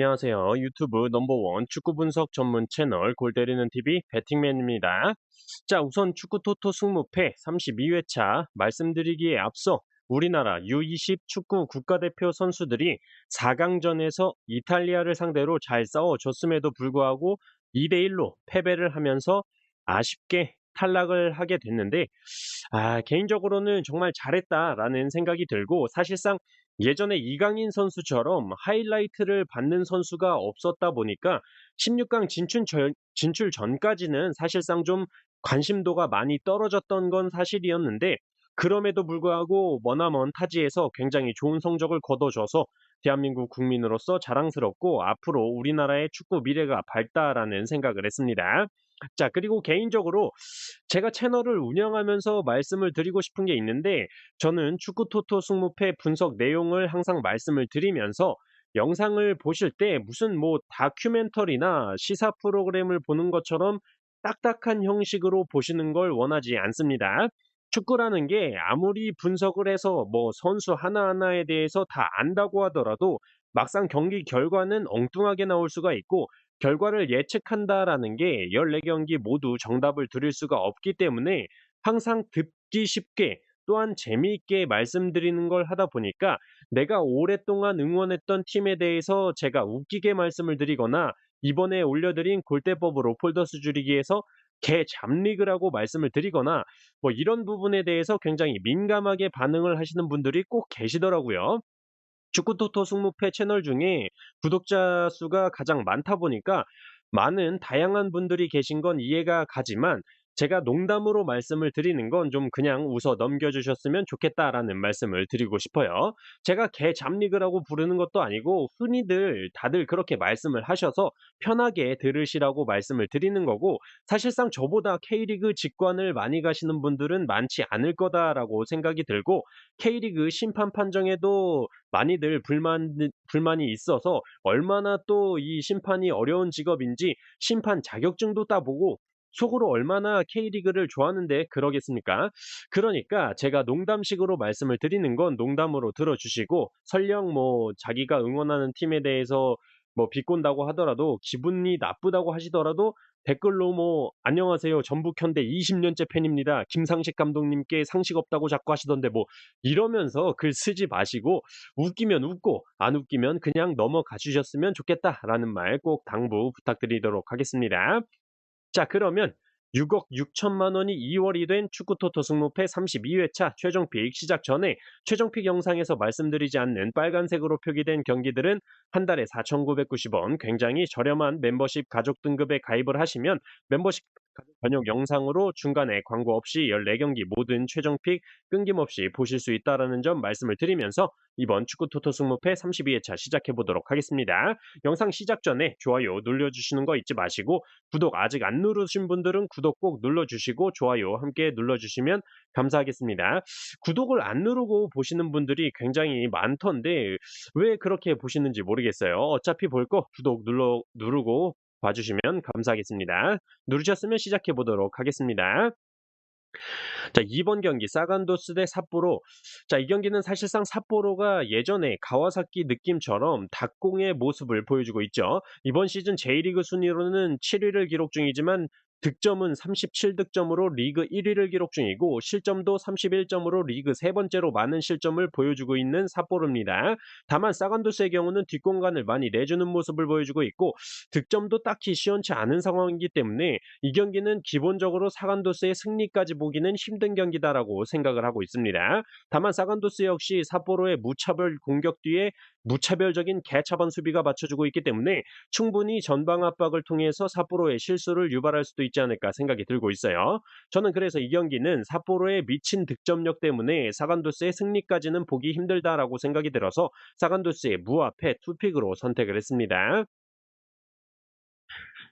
안녕하세요. 유튜브 넘버원 축구 분석 전문 채널 골 때리는 TV 배팅맨입니다. 자, 우선 축구 토토 승무패 32회차 말씀드리기에 앞서 우리나라 U20 축구 국가대표 선수들이 4강전에서 이탈리아를 상대로 잘 싸워줬음에도 불구하고 2대1로 패배를 하면서 아쉽게 탈락을 하게 됐는데, 개인적으로는 정말 잘했다라는 생각이 들고, 사실상 예전에 이강인 선수처럼 하이라이트를 받는 선수가 없었다 보니까 16강 진출 전까지는 사실상 좀 관심도가 많이 떨어졌던 건 사실이었는데, 그럼에도 불구하고 머나먼 타지에서 굉장히 좋은 성적을 거둬줘서 대한민국 국민으로서 자랑스럽고 앞으로 우리나라의 축구 미래가 밝다라는 생각을 했습니다. 자, 그리고 개인적으로 제가 채널을 운영하면서 말씀을 드리고 싶은 게 있는데, 저는 축구 토토 승무패 분석 내용을 항상 말씀을 드리면서 영상을 보실 때 무슨 뭐 다큐멘터리나 시사 프로그램을 보는 것처럼 딱딱한 형식으로 보시는 걸 원하지 않습니다. 축구라는 게 아무리 분석을 해서 뭐 선수 하나하나에 대해서 다 안다고 하더라도 막상 경기 결과는 엉뚱하게 나올 수가 있고, 결과를 예측한다라는 게 14경기 모두 정답을 드릴 수가 없기 때문에 항상 듣기 쉽게 또한 재미있게 말씀드리는 걸 하다 보니까, 내가 오랫동안 응원했던 팀에 대해서 제가 웃기게 말씀을 드리거나 이번에 올려드린 골대법으로 폴더스 줄이기에서 개 잡리그라고 말씀을 드리거나 뭐 이런 부분에 대해서 굉장히 민감하게 반응을 하시는 분들이 꼭 계시더라고요. 축구토토 승무패 채널 중에 구독자 수가 가장 많다 보니까 많은 다양한 분들이 계신 건 이해가 가지만, 제가 농담으로 말씀을 드리는 건 좀 그냥 웃어 넘겨주셨으면 좋겠다라는 말씀을 드리고 싶어요. 제가 개 잡리그라고 부르는 것도 아니고 흔히들 다들 그렇게 말씀을 하셔서 편하게 들으시라고 말씀을 드리는 거고, 사실상 저보다 K리그 직관을 많이 가시는 분들은 많지 않을 거다라고 생각이 들고, K리그 심판 판정에도 많이들 불만이 있어서 얼마나 또 이 심판이 어려운 직업인지 심판 자격증도 따보고 속으로 얼마나 K리그를 좋아하는데 그러겠습니까? 그러니까 제가 농담식으로 말씀을 드리는 건 농담으로 들어주시고, 설령 뭐 자기가 응원하는 팀에 대해서 뭐 비꼰다고 하더라도, 기분이 나쁘다고 하시더라도 댓글로 뭐 "안녕하세요. 전북현대 20년째 팬입니다. 김상식 감독님께 상식 없다고 자꾸 하시던데" 뭐 이러면서 글 쓰지 마시고, 웃기면 웃고 안 웃기면 그냥 넘어가 주셨으면 좋겠다라는 말 꼭 당부 부탁드리도록 하겠습니다. 자, 그러면 6억 6천만 원이 이월이 된 축구토토 승무패 32회차 최종픽 시작 전에 최종픽 영상에서 말씀드리지 않는 빨간색으로 표기된 경기들은 한 달에 4,990원, 굉장히 저렴한 멤버십 가족 등급에 가입을 하시면 멤버십 가족 전용 영상으로 중간에 광고 없이 14경기 모든 최종픽 끊김없이 보실 수 있다라는 점 말씀을 드리면서 이번 축구토토 승무패 32회차 시작해 보도록 하겠습니다. 영상 시작 전에 좋아요 눌러주시는 거 잊지 마시고, 구독 아직 안 누르신 분들은 구독 꼭 눌러주시고 좋아요 함께 눌러주시면 감사하겠습니다. 구독을 안 누르고 보시는 분들이 굉장히 많던데 왜 그렇게 보시는지 모르겠어요. 어차피 볼 거 구독 누르고 봐주시면 감사하겠습니다. 누르셨으면 시작해 보도록 하겠습니다. 자, 이번 경기 사간도스 대 삿포로. 자, 이 경기는 사실상 삿포로가 예전에 가와사키 느낌처럼 닭공의 모습을 보여주고 있죠. 이번 시즌 J리그 순위로는 7위를 기록 중이지만 득점은 37득점으로 리그 1위를 기록 중이고, 실점도 31점으로 리그 세 번째로 많은 실점을 보여주고 있는 삿포로입니다. 다만 사간도스의 경우는 뒷공간을 많이 내주는 모습을 보여주고 있고, 득점도 딱히 시원치 않은 상황이기 때문에 이 경기는 기본적으로 사간도스의 승리까지 보기는 힘든 경기다라고 생각을 하고 있습니다. 다만 사간도스 역시 삿포로의 무차별 공격 뒤에 무차별적인 개차반 수비가 받쳐주고 있기 때문에 충분히 전방 압박을 통해서 삿포로의 실수를 유발할 수도 있지 않을까 생각이 들고 있어요. 저는 그래서 이 경기는 삿포로의 미친 득점력 때문에 사간도스의 승리까지는 보기 힘들다라고 생각이 들어서 사간도스의 무합패 투픽으로 선택을 했습니다.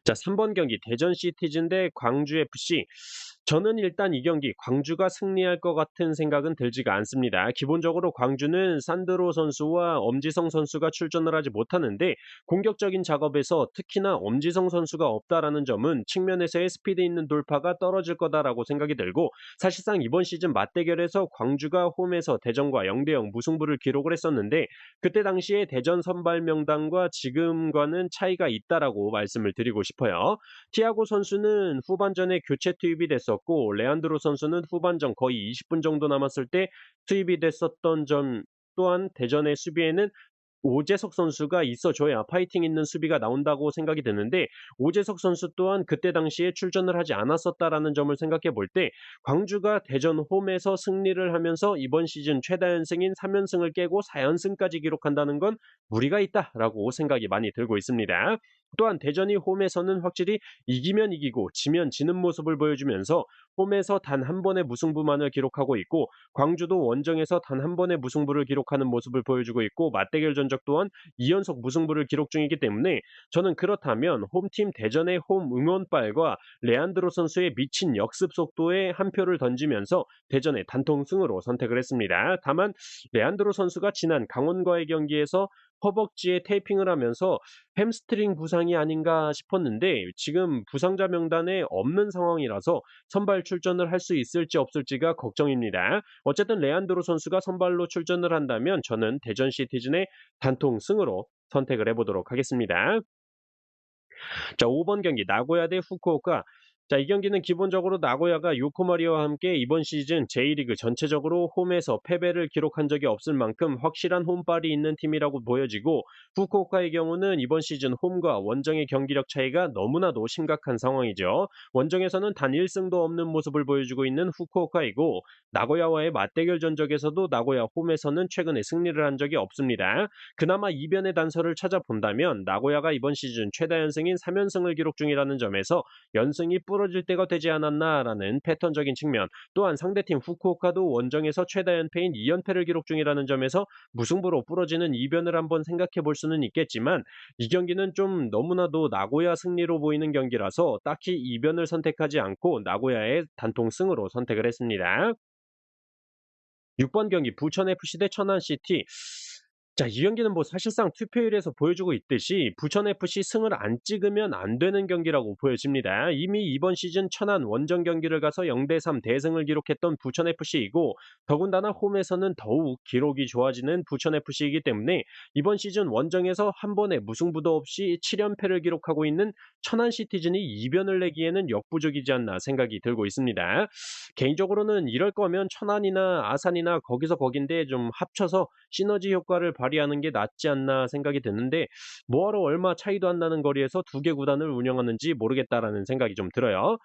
자, 3번 경기 대전 시티즌 대 광주 FC. 저는 일단 이 경기 광주가 승리할 것 같은 생각은 들지가 않습니다. 기본적으로 광주는 산드로 선수와 엄지성 선수가 출전을 하지 못하는데 공격적인 작업에서 특히나 엄지성 선수가 없다라는 점은 측면에서의 스피드 있는 돌파가 떨어질 거다라고 생각이 들고 사실상 이번 시즌 맞대결에서 광주가 홈에서 대전과 0대0 무승부를 기록을 했었는데 그때 당시에 대전 선발 명단과 지금과는 차이가 있다라고 말씀을 드리고 싶어요. 티아고 선수는 후반전에 교체 투입이 됐었고 레안드로 선수는 후반전 거의 20분 정도 남았을 때 투입이 됐었던 점 또한 대전의 수비에는 오재석 선수가 있어줘야 파이팅 있는 수비가 나온다고 생각이 드는데 오재석 선수 또한 그때 당시에 출전을 하지 않았었다라는 점을 생각해 볼 때 광주가 대전 홈에서 승리를 하면서 이번 시즌 최다 연승인 3연승을 깨고 4연승까지 기록한다는 건 무리가 있다라고 생각이 많이 들고 있습니다. 또한 대전이 홈에서는 확실히 이기면 이기고 지면 지는 모습을 보여주면서 홈에서 단 한 번의 무승부만을 기록하고 있고 광주도 원정에서 단 한 번의 무승부를 기록하는 모습을 보여주고 있고 맞대결 전적 또한 2연속 무승부를 기록 중이기 때문에 저는 그렇다면 홈팀 대전의 홈 응원발과 레안드로 선수의 미친 역습 속도에 한 표를 던지면서 대전의 단통승으로 선택을 했습니다. 다만 레안드로 선수가 지난 강원과의 경기에서 허벅지에 테이핑을 하면서 햄스트링 부상이 아닌가 싶었는데 지금 부상자 명단에 없는 상황이라서 선발 출전을 할 수 있을지 없을지가 걱정입니다. 어쨌든 레안드로 선수가 선발로 출전을 한다면 저는 대전 시티즌의 단통 승으로 선택을 해보도록 하겠습니다. 자, 5번 경기 나고야 대 후쿠오카. 자, 이 경기는 기본적으로 나고야가 요코마리와 함께 이번 시즌 J리그 전체적으로 홈에서 패배를 기록한 적이 없을 만큼 확실한 홈발이 있는 팀이라고 보여지고 후쿠오카의 경우는 이번 시즌 홈과 원정의 경기력 차이가 너무나도 심각한 상황이죠. 원정에서는 단 1승도 없는 모습을 보여주고 있는 후쿠오카이고 나고야와의 맞대결 전적에서도 나고야 홈에서는 최근에 승리를 한 적이 없습니다. 그나마 이변의 단서를 찾아본다면 나고야가 이번 시즌 최다 연승인 3연승을 기록 중이라는 점에서 연승이 부러질 때가 되지 않았나라는 패턴적인 측면, 또한 상대팀 후쿠오카도 원정에서 최다 연패인 2연패를 기록 중이라는 점에서 무승부로 부러지는 이변을 한번 생각해 볼 수는 있겠지만 이 경기는 좀 너무나도 나고야 승리로 보이는 경기라서 딱히 이변을 선택하지 않고 나고야의 단통 승으로 선택을 했습니다. 6번 경기 부천FC 대 천안CT. 자, 이 경기는 뭐 사실상 투표율에서 보여주고 있듯이 부천FC 승을 안 찍으면 안 되는 경기라고 보여집니다. 이미 이번 시즌 천안 원정 경기를 가서 0대3 대승을 기록했던 부천FC이고 더군다나 홈에서는 더욱 기록이 좋아지는 부천FC이기 때문에 이번 시즌 원정에서 한 번의 무승부도 없이 7연패를 기록하고 있는 천안시티즌이 이변을 내기에는 역부족이지 않나 생각이 들고 있습니다. 개인적으로는 이럴 거면 천안이나 아산이나 거기서 거긴데 좀 합쳐서 시너지 효과를 발휘하는 게 낫지 않나 생각이 드는데 뭐하러 얼마 차이도 안 나는 거리에서 두 개 구단을 운영하는지 모르겠다라는 생각이 좀 들어요.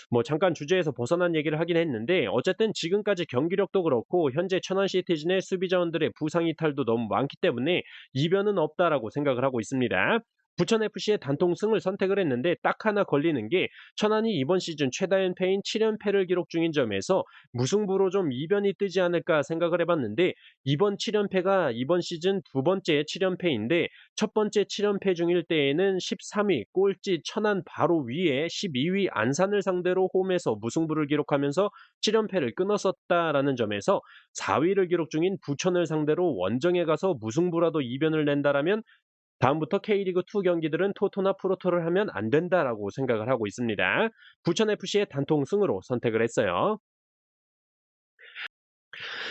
뭐 잠깐 주제에서 벗어난 얘기를 하긴 했는데 어쨌든 지금까지 경기력도 그렇고 현재 천안 시티즌의 수비 자원들의 부상 이탈도 너무 많기 때문에 이변은 없다라고 생각을 하고 있습니다. 부천FC의 단통 승을 선택을 했는데 딱 하나 걸리는 게 천안이 이번 시즌 최다 연패인 7연패를 기록 중인 점에서 무승부로 좀 이변이 뜨지 않을까 생각을 해봤는데 이번 7연패가 이번 시즌 두 번째 7연패인데 첫 번째 7연패 중일 때에는 13위 꼴찌 천안 바로 위에 12위 안산을 상대로 홈에서 무승부를 기록하면서 7연패를 끊었었다라는 점에서 4위를 기록 중인 부천을 상대로 원정에 가서 무승부라도 이변을 낸다라면 다음부터 K리그2 경기들은 토토나 프로토를 하면 안 된다라고 생각을 하고 있습니다. 부천FC의 단통 승으로 선택을 했어요.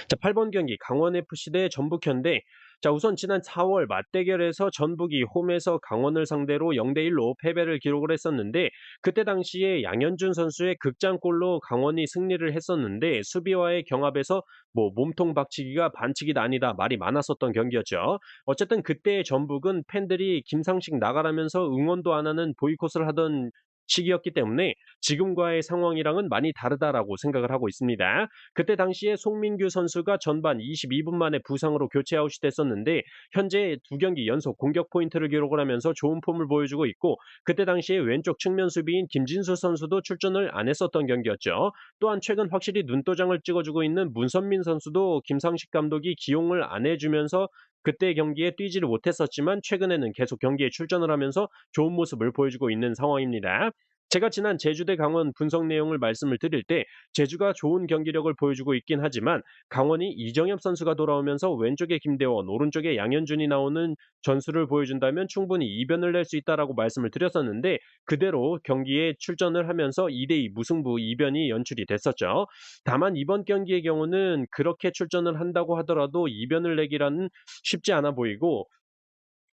자, 8번 경기 강원FC 대 전북현대. 자, 우선 지난 4월 맞대결에서 전북이 홈에서 강원을 상대로 0대1로 패배를 기록을 했었는데 그때 당시에 양현준 선수의 극장골로 강원이 승리를 했었는데 수비와의 경합에서 뭐 몸통 박치기가 반칙이다 아니다 말이 많았었던 경기였죠. 어쨌든 그때 전북은 팬들이 김상식 나가라면서 응원도 안 하는 보이콧을 하던 시기였기 때문에 지금과의 상황이랑은 많이 다르다라고 생각을 하고 있습니다. 그때 당시에 송민규 선수가 전반 22분 만에 부상으로 교체 아웃이 됐었는데 현재 두 경기 연속 공격 포인트를 기록을 하면서 좋은 폼을 보여주고 있고 그때 당시에 왼쪽 측면 수비인 김진수 선수도 출전을 안 했었던 경기였죠. 또한 최근 확실히 눈도장을 찍어주고 있는 문선민 선수도 김상식 감독이 기용을 안 해주면서 그때 경기에 뛰지를 못했었지만 최근에는 계속 경기에 출전을 하면서 좋은 모습을 보여주고 있는 상황입니다. 제가 지난 제주 대 강원 분석 내용을 말씀을 드릴 때 제주가 좋은 경기력을 보여주고 있긴 하지만 강원이 이정엽 선수가 돌아오면서 왼쪽에 김대원, 오른쪽에 양현준이 나오는 전술을 보여준다면 충분히 이변을 낼 수 있다라고 말씀을 드렸었는데 그대로 경기에 출전을 하면서 2대2 무승부 이변이 연출이 됐었죠. 다만 이번 경기의 경우는 그렇게 출전을 한다고 하더라도 이변을 내기라는 쉽지 않아 보이고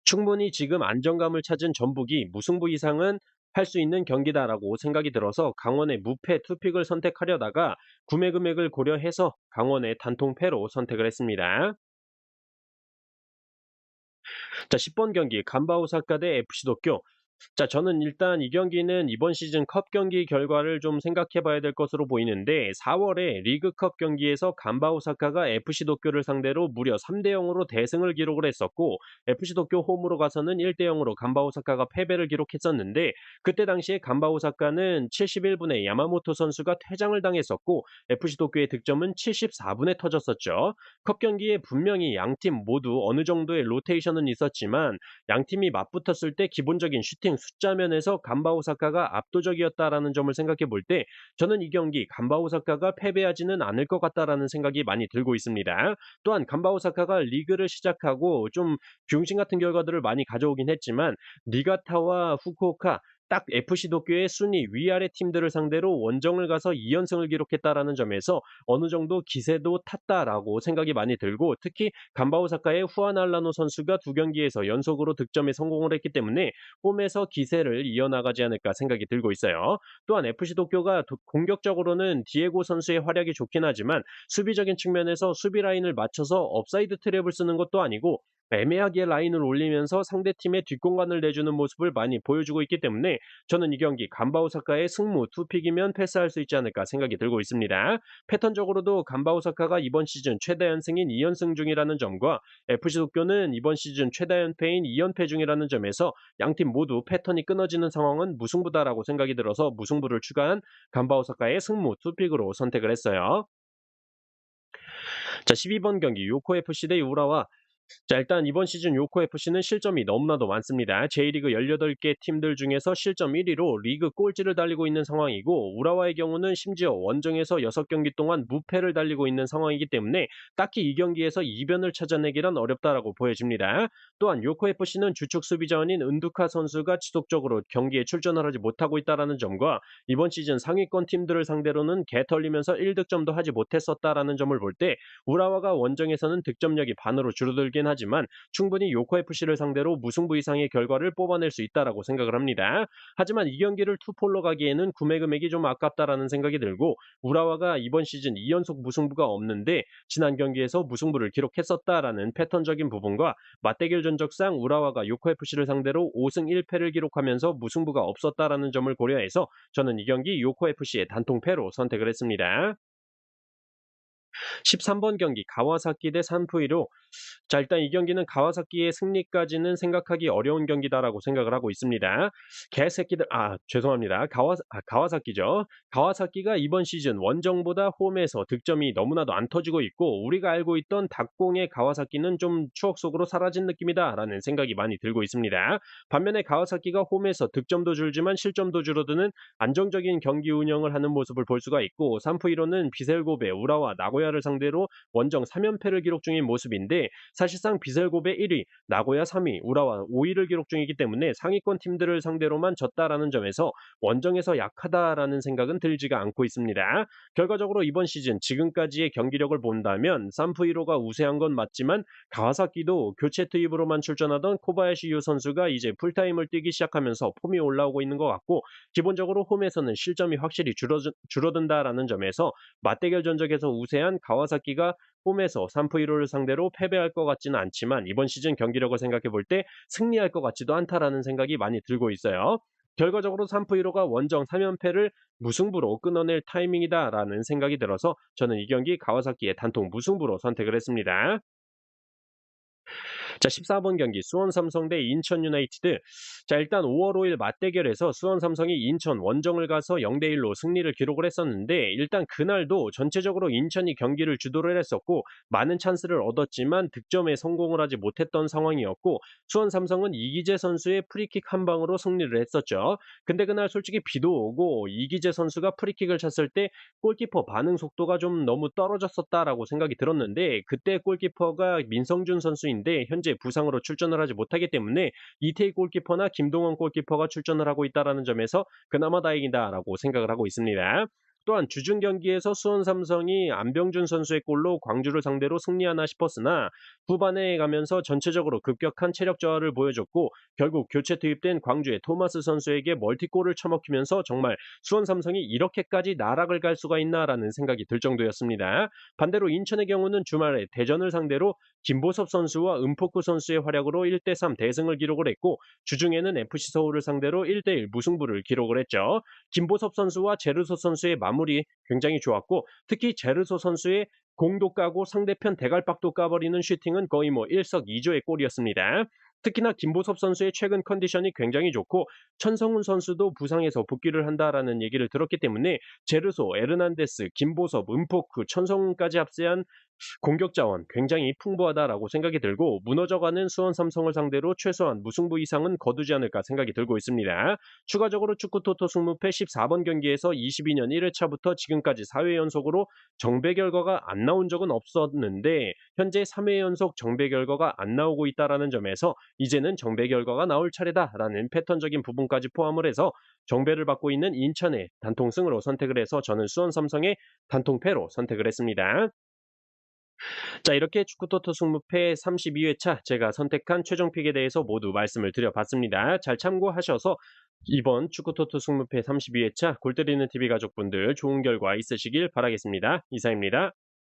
충분히 지금 안정감을 찾은 전북이 무승부 이상은 할 수 있는 경기다라고 생각이 들어서 강원의 무패 투픽을 선택하려다가 구매 금액을 고려해서 강원의 단통패로 선택을 했습니다. 자, 10번 경기 간바 오사카 대 FC 도쿄. 자, 저는 일단 이 경기는 이번 시즌 컵 경기 결과를 좀 생각해 봐야 될 것으로 보이는데 4월에 리그컵 경기에서 간바 오사카가 FC 도쿄를 상대로 무려 3대 0으로 대승을 기록을 했었고 FC 도쿄 홈으로 가서는 1대 0으로 간바 오사카가 패배를 기록했었는데 그때 당시에 간바 오사카는 71분에 야마모토 선수가 퇴장을 당했었고 FC 도쿄의 득점은 74분에 터졌었죠. 컵 경기에 분명히 양팀 모두 어느 정도의 로테이션은 있었지만 양팀이 맞붙었을 때 기본적인 슈팅 숫자 면에서 간바 오사카가 압도적이었다라는 점을 생각해 볼 때 저는 이 경기 간바 오사카가 패배하지는 않을 것 같다라는 생각이 많이 들고 있습니다. 또한 간바 오사카가 리그를 시작하고 좀 비용신 같은 결과들을 많이 가져오긴 했지만 니가타와 후쿠오카 딱 FC 도쿄의 순위 위아래 팀들을 상대로 원정을 가서 2연승을 기록했다라는 점에서 어느 정도 기세도 탔다라고 생각이 많이 들고 특히 간바 오사카의 후안 알라노 선수가 두 경기에서 연속으로 득점에 성공을 했기 때문에 홈에서 기세를 이어나가지 않을까 생각이 들고 있어요. 또한 FC 도쿄가 공격적으로는 디에고 선수의 활약이 좋긴 하지만 수비적인 측면에서 수비 라인을 맞춰서 업사이드 트랩을 쓰는 것도 아니고 애매하게 라인을 올리면서 상대팀의 뒷공간을 내주는 모습을 많이 보여주고 있기 때문에 저는 이 경기 간바 오사카의 승무 투픽이면 패스할 수 있지 않을까 생각이 들고 있습니다. 패턴적으로도 간바 오사카가 이번 시즌 최다 연승인 2연승 중이라는 점과 FC 도쿄는 이번 시즌 최다 연패인 2연패 중이라는 점에서 양팀 모두 패턴이 끊어지는 상황은 무승부다라고 생각이 들어서 무승부를 추가한 간바 오사카의 승무 투픽으로 선택을 했어요. 자, 12번 경기 요코FC 대 우라와. 자, 일단 이번 시즌 요코FC는 실점이 너무나도 많습니다. J리그 18개 팀들 중에서 실점 1위로 리그 꼴찌를 달리고 있는 상황이고 우라와의 경우는 심지어 원정에서 6경기 동안 무패를 달리고 있는 상황이기 때문에 딱히 이 경기에서 이변을 찾아내기란 어렵다라고 보여집니다. 또한 요코FC는 주축 수비자원인 은두카 선수가 지속적으로 경기에 출전을 하지 못하고 있다는 점과 이번 시즌 상위권 팀들을 상대로는 개털리면서 1득점도 하지 못했었다라는 점을 볼 때 우라와가 원정에서는 득점력이 반으로 줄어들긴 하지만 충분히 요코FC를 상대로 무승부 이상의 결과를 뽑아낼 수 있다라고 생각을 합니다. 하지만 이 경기를 투폴로 가기에는 구매 금액이 좀 아깝다라는 생각이 들고 우라와가 이번 시즌 2연속 무승부가 없는데 지난 경기에서 무승부를 기록했었다라는 패턴적인 부분과 맞대결 전적상 우라와가 요코FC를 상대로 5승 1패를 기록하면서 무승부가 없었다라는 점을 고려해서 저는 이 경기 요코FC의 단통패로 선택을 했습니다. 13번 경기 가와사키 대 산푸이로. 자, 일단 이 경기는 가와사키의 승리까지는 생각하기 어려운 경기다라고 생각을 하고 있습니다. 개새끼들 죄송합니다. 가와사키죠. 가와사키가 이번 시즌 원정보다 홈에서 득점이 너무나도 안 터지고 있고 우리가 알고 있던 닭공의 가와사키는 좀 추억 속으로 사라진 느낌이다라는 생각이 많이 들고 있습니다. 반면에 가와사키가 홈에서 득점도 줄지만 실점도 줄어드는 안정적인 경기 운영을 하는 모습을 볼 수가 있고 산푸이로는 비셀고베, 우라와 나고야를 상대로 원정 3연패를 기록 중인 모습인데 사실상 비셀고베 1위, 나고야 3위, 우라와 5위를 기록 중이기 때문에 상위권 팀들을 상대로만 졌다라는 점에서 원정에서 약하다라는 생각은 들지가 않고 있습니다. 결과적으로 이번 시즌 지금까지의 경기력을 본다면 산푸이로가 우세한 건 맞지만 가와사키도 교체 투입으로만 출전하던 코바야시 유 선수가 이제 풀타임을 뛰기 시작하면서 폼이 올라오고 있는 것 같고 기본적으로 홈에서는 실점이 확실히 줄어든다라는 점에서 맞대결 전적에서 우세한 가와사키가 홈에서 산푸이로를 상대로 패배할 것 같지는 않지만 이번 시즌 경기력을 생각해 볼 때 승리할 것 같지도 않다라는 생각이 많이 들고 있어요. 결과적으로 산푸이로가 원정 3연패를 무승부로 끊어낼 타이밍이다라는 생각이 들어서 저는 이 경기 가와사키의 단통 무승부로 선택을 했습니다. 자, 14번 경기 수원 삼성 대 인천 유나이티드. 자, 일단 5월 5일 맞대결에서 수원 삼성이 인천 원정을 가서 0대 1로 승리를 기록을 했었는데 일단 그날도 전체적으로 인천이 경기를 주도를 했었고 많은 찬스를 얻었지만 득점에 성공을 하지 못했던 상황이었고 수원 삼성은 이기재 선수의 프리킥 한 방으로 승리를 했었죠. 근데 그날 솔직히 비도 오고 이기재 선수가 프리킥을 찼을 때 골키퍼 반응 속도가 좀 너무 떨어졌었다라고 생각이 들었는데 그때 골키퍼가 민성준 선수인데 현재 부상으로 출전을 하지 못하기 때문에 이태희 골키퍼나 김동원 골키퍼가 출전을 하고 있다라는 점에서 그나마 다행이다라고 생각을 하고 있습니다. 또한 주중 경기에서 수원 삼성이 안병준 선수의 골로 광주를 상대로 승리하나 싶었으나 후반에 가면서 전체적으로 급격한 체력 저하를 보여줬고 결국 교체 투입된 광주의 토마스 선수에게 멀티골을 쳐먹히면서 정말 수원 삼성이 이렇게까지 나락을 갈 수가 있나라는 생각이 들 정도였습니다. 반대로 인천의 경우는 주말에 대전을 상대로 김보섭 선수와 은포크 선수의 활약으로 1대3 대승을 기록을 했고 주중에는 FC 서울을 상대로 1대1 무승부를 기록을 했죠. 김보섭 선수와 제르소 선수의 마무리 굉장히 좋았고 특히 제르소 선수의 공도 까고 상대편 대갈박도 까버리는 슈팅은 거의 뭐 일석이조의 골이었습니다. 특히나 김보섭 선수의 최근 컨디션이 굉장히 좋고 천성훈 선수도 부상에서 복귀를 한다라는 얘기를 들었기 때문에 제르소, 에르난데스, 김보섭, 은포크, 천성훈까지 합세한 공격 자원 굉장히 풍부하다라고 생각이 들고 무너져가는 수원 삼성을 상대로 최소한 무승부 이상은 거두지 않을까 생각이 들고 있습니다. 추가적으로 축구 토토 승무패 14번 경기에서 22년 1회차부터 지금까지 4회 연속으로 정배 결과가 안 나온 적은 없었는데 현재 3회 연속 정배 결과가 안 나오고 있다라는 점에서 이제는 정배 결과가 나올 차례다라는 패턴적인 부분까지 포함을 해서 정배를 받고 있는 인천의 단통승으로 선택을 해서 저는 수원 삼성의 단통패로 선택을 했습니다. 자, 이렇게 축구토토 승무패 32회차 제가 선택한 최종 픽에 대해서 모두 말씀을 드려봤습니다. 잘 참고하셔서 이번 축구토토 승무패 32회차 골 때리는 TV 가족분들 좋은 결과 있으시길 바라겠습니다. 이상입니다.